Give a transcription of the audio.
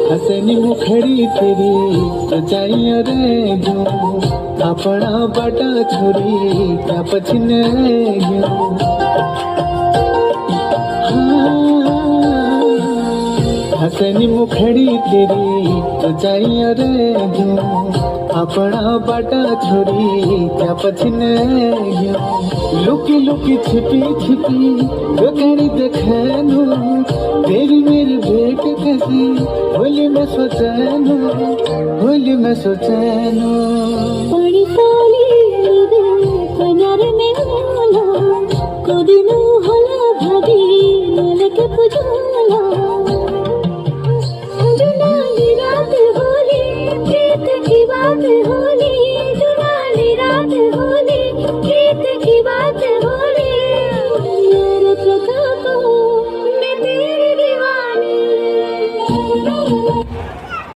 हसनी मुखड़ी तेरी सजाइया रे जो अपना बाटा छोरी क्या पछने गयो। हसनी मुखड़ी तेरी सजाइया रे जो अपना बाटा छोरी क्या पछने गयो। लुकी लुकी छिपी छिपी बेकारी देखैनु तेरी मेरी भेंट कैसी होली में सोचैनु होली में सोचैनु। बड़ी साली रे कन्यार में होला कोदिनु होला भाभी ललके पुजाला। जुलाली रात होली प्रीत की बात होली। जुलाली रात होली प्रीत की बात होली। यार प्रताप मैं तेरी दीवानी।